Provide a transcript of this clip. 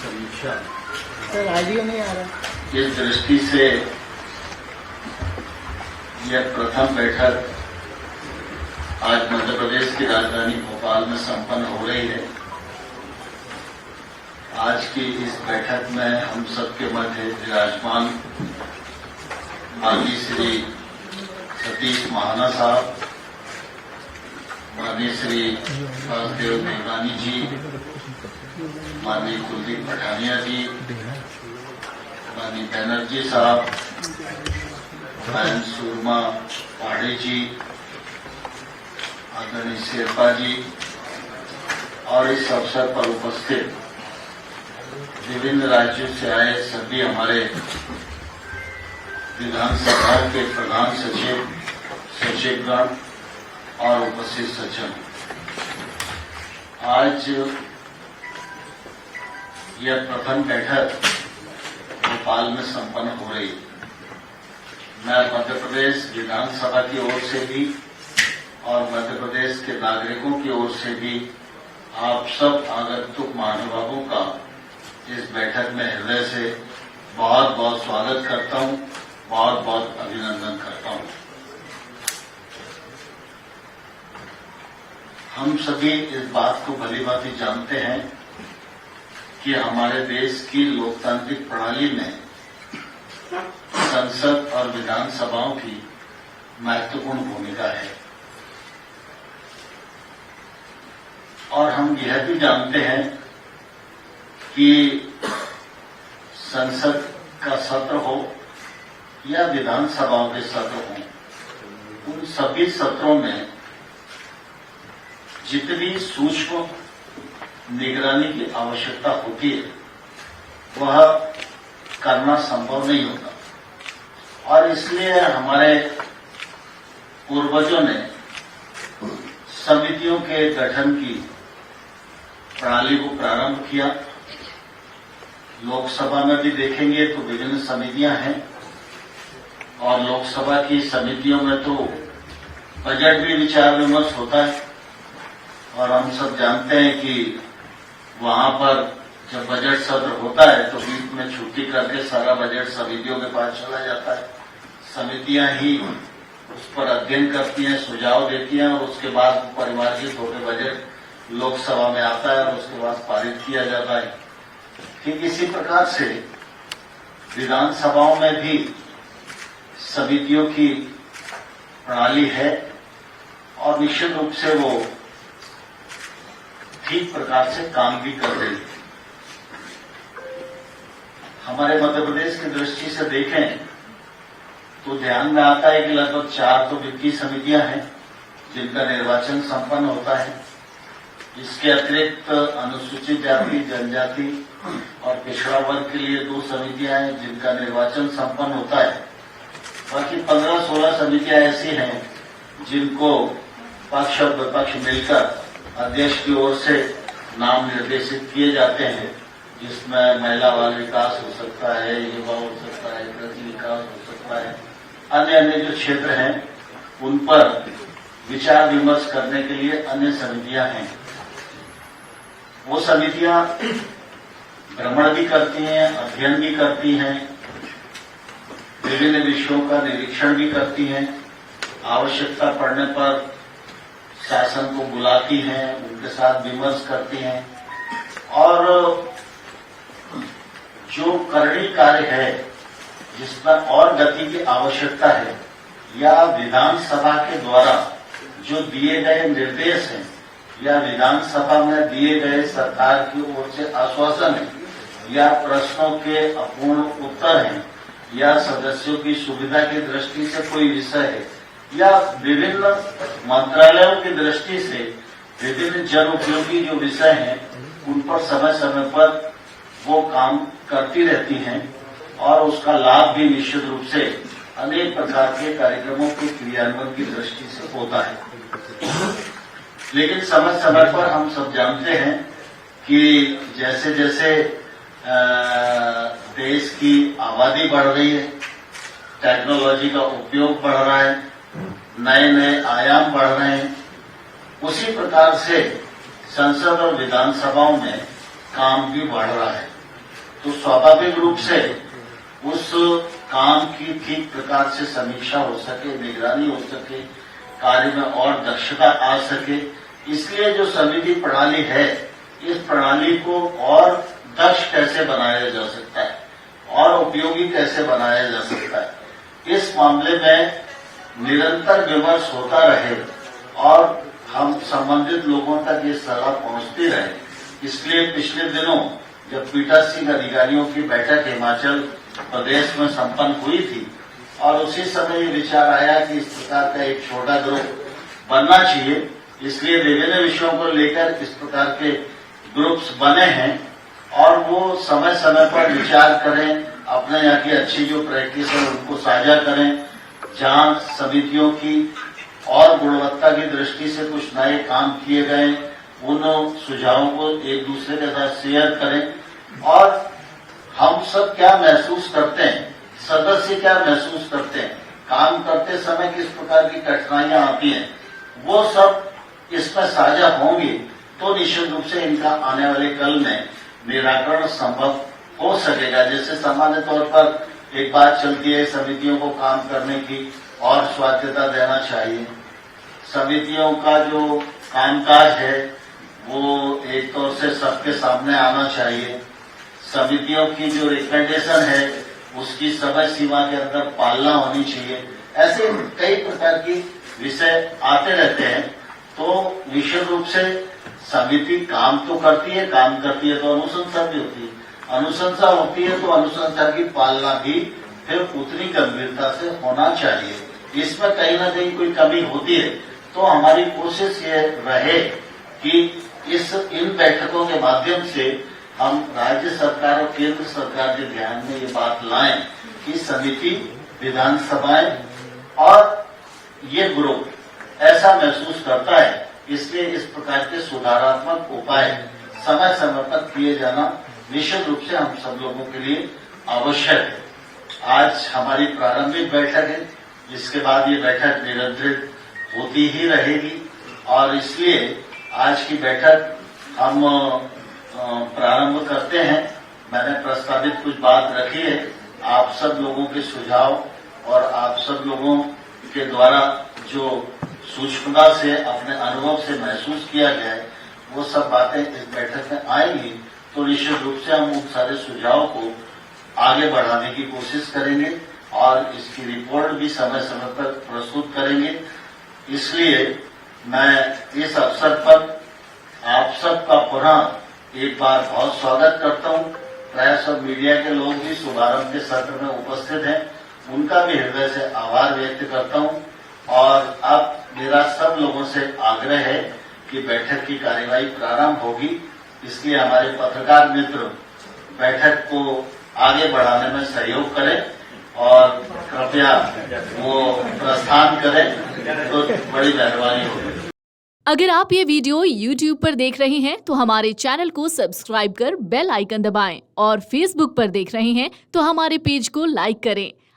समीक्षा sir idea नहीं आ रहा। इस दृष्टि से यह प्रथम बैठक आज मध्य प्रदेश की राजधानी भोपाल में संपन्न हो रही है। आज की इस बैठक में हम सबके मध्य विराजमान माननीय श्री सतीश महाना साहब, माननीय श्री वासुदेव देवनानी जी, माननीय कुलदीप पठानिया जी, माननीय बैनर्जी साहब, मैन सुरमा पाड़े जी, आदरणीय शेरपा जी और इस अवसर पर उपस्थित विभिन्न राज्यों से आए सभी हमारे विधानसभा के प्रधान सचिव, सचिवगण और उपस्थित सचिव, आज यह प्रथम बैठक भोपाल में संपन्न हो रही है। मैं मध्य प्रदेश विधानसभा की ओर से भी और मध्य प्रदेश के नागरिकों की ओर से भी आप सब आगंतुक महानुभावों का इस बैठक में हृदय से बहुत बहुत स्वागत करता हूं, बहुत बहुत अभिनंदन करता हूं। हम सभी इस बात को भलीभांति जानते हैं कि हमारे देश की लोकतांत्रिक प्रणाली में संसद और विधानसभाओं की महत्वपूर्ण भूमिका है और हम यह भी जानते हैं कि संसद का सत्र हो या विधानसभाओं के सत्र हो, उन सभी सत्रों में जितनी सूक्ष्म निगरानी की आवश्यकता होती है वह करना संभव नहीं होता और इसलिए हमारे पूर्वजों ने समितियों के गठन की प्रणाली को प्रारंभ किया। लोकसभा में भी देखेंगे तो विभिन्न समितियां हैं और लोकसभा की समितियों में तो बजट भी विचार विमर्श होता है और हम सब जानते हैं कि वहां पर जब बजट सत्र होता है तो बीच में छुट्टी करके सारा बजट समितियों के पास चला जाता है। समितियां ही उस पर अध्ययन करती हैं, सुझाव देती हैं और उसके बाद परिमार्जित होकर बजट लोकसभा में आता है और उसके बाद पारित किया जाता है। ठीक इसी प्रकार से विधानसभाओं में भी समितियों की प्रणाली है और निश्चित रूप से वो ठीक प्रकार से काम भी कर रही है। हमारे मध्य प्रदेश की दृष्टि से देखें तो ध्यान में आता है कि लगभग 4 तो वित्तीय समितियां हैं जिनका निर्वाचन संपन्न होता है। इसके अतिरिक्त अनुसूचित जाति, जनजाति और पिछड़ा वर्ग के लिए 2 समितियां हैं जिनका निर्वाचन संपन्न होता है। बाकी 15-16 समितियां ऐसी हैं जिनको पक्ष और विपक्ष मिलकर अध्यक्ष की ओर से नाम निर्देशित किए जाते हैं, जिसमें महिला बाल विकास हो सकता है, युवा हो सकता है, कृषि विकास हो सकता है, अन्य जो क्षेत्र हैं उन पर विचार विमर्श करने के लिए अन्य समितियां हैं। वो समितियां भ्रमण भी करती हैं, अध्ययन भी करती हैं, विभिन्न विषयों का निरीक्षण भी करती हैं, आवश्यकता पड़ने पर शासन को बुलाती हैं, उनके साथ विमर्श करती हैं और जो करड़ी कार्य है जिसमें और गति की आवश्यकता है या विधानसभा के द्वारा जो दिए गए निर्देश हैं या विधानसभा में दिए गए सरकार की ओर से आश्वासन है या प्रश्नों के अपूर्ण उत्तर हैं या सदस्यों की सुविधा की दृष्टि से कोई विषय है या विभिन्न मंत्रालयों की दृष्टि से विभिन्न जन उपयोगी जो विषय हैं उन पर समय समय पर वो काम करती रहती हैं और उसका लाभ भी निश्चित रूप से अनेक प्रकार के कार्यक्रमों के क्रियान्वयन की दृष्टि से होता है। लेकिन समय समय पर हम सब जानते हैं कि जैसे जैसे देश की आबादी बढ़ रही है, टेक्नोलॉजी का उपयोग बढ़ रहा है, नए नए आयाम बढ़ रहे हैं, उसी प्रकार से संसद और विधानसभाओं में काम भी बढ़ रहा है। तो स्वाभाविक रूप से उस काम की ठीक प्रकार से समीक्षा हो सके, निगरानी हो सके, कार्य में और दक्षता आ सके, इसलिए जो समिति प्रणाली है, इस प्रणाली को और दक्ष कैसे बनाया जा सकता है और उपयोगी कैसे बनाया जा सकता है, इस मामले में निरंतर विमर्श होता रहे और हम संबंधित लोगों तक ये सलाह पहुंचती रहे। इसलिए पिछले दिनों जब पीठासीन अधिकारियों की बैठक हिमाचल प्रदेश में संपन्न हुई थी और उसी समय ये विचार आया कि इस प्रकार का एक छोटा ग्रुप बनना चाहिए, इसलिए विभिन्न विषयों को लेकर इस प्रकार के ग्रुप्स बने हैं और वो समय समय पर विचार करें, अपने यहाँ की अच्छी जो प्रैक्टिस है उनको साझा करें, जहाँ समितियों की और गुणवत्ता की दृष्टि से कुछ नए काम किए गए उन सुझावों को एक दूसरे के साथ शेयर करें और हम सब क्या महसूस करते हैं, सदस्य क्या महसूस करते हैं, काम करते समय किस प्रकार की कठिनाइयां आती हैं, वो सब इसमें साझा होंगे तो निश्चित रूप से इनका आने वाले कल में निराकरण संभव हो सकेगा। जैसे सामान्य तौर पर एक बात चलती है समितियों को काम करने की और स्वायत्तता देना चाहिए। समितियों का जो कामकाज है वो एक तौर से सबके सामने आना चाहिए। समितियों की जो रिकमेंडेशन है उसकी समय सीमा के अंदर पालना होनी चाहिए। ऐसे कई प्रकार की विषय आते रहते हैं। तो निश्चित रूप से समिति काम तो करती है, काम करती है तो अनुशंसा भी होती है, अनुशंसा होती है तो अनुशंसा की पालना भी फिर उतनी गंभीरता से होना चाहिए। इसमें कहीं ना कहीं कोई कमी होती है तो हमारी कोशिश ये रहे कि इन बैठकों के माध्यम से हम राज्य सरकार और केंद्र सरकार के ध्यान में ये बात लाएं कि समिति, विधानसभाएं और ये ग्रुप ऐसा महसूस करता है, इसलिए इस प्रकार के सुधारात्मक उपाय समय समय पर किए जाना निश्चित रूप से हम सब लोगों के लिए आवश्यक है। आज हमारी प्रारंभिक बैठक है, जिसके बाद ये बैठक निरंतरित होती ही रहेगी और इसलिए आज की बैठक हम प्रारंभ करते हैं। मैंने प्रस्तावित कुछ बात रखी है, आप सब लोगों के सुझाव और आप सब लोगों के द्वारा जो सूक्ष्मता से अपने अनुभव से महसूस किया गया है वो सब बातें इस बैठक में आएंगी तो निश्चित रूप से हम उन सारे सुझावों को आगे बढ़ाने की कोशिश करेंगे और इसकी रिपोर्ट भी समय समय पर प्रस्तुत करेंगे। इसलिए मैं इस अवसर पर आप सबका पुनः एक बार बहुत स्वागत करता हूं। प्रेस और मीडिया के लोग भी शुभारंभ के सत्र में उपस्थित हैं, उनका भी हृदय से आभार व्यक्त करता हूं और अब मेरा सब लोगों से आग्रह है कि बैठक की कार्यवाही प्रारंभ होगी, इसलिए हमारे पत्रकार मित्र बैठक को आगे बढ़ाने में सहयोग करें और कृपया वो प्रस्थान करें तो बड़ी मेहरबानी होगी। अगर आप ये वीडियो YouTube पर देख रहे हैं तो हमारे चैनल को सब्सक्राइब कर बेल आइकन दबाएं और Facebook पर देख रहे हैं तो हमारे पेज को लाइक करें।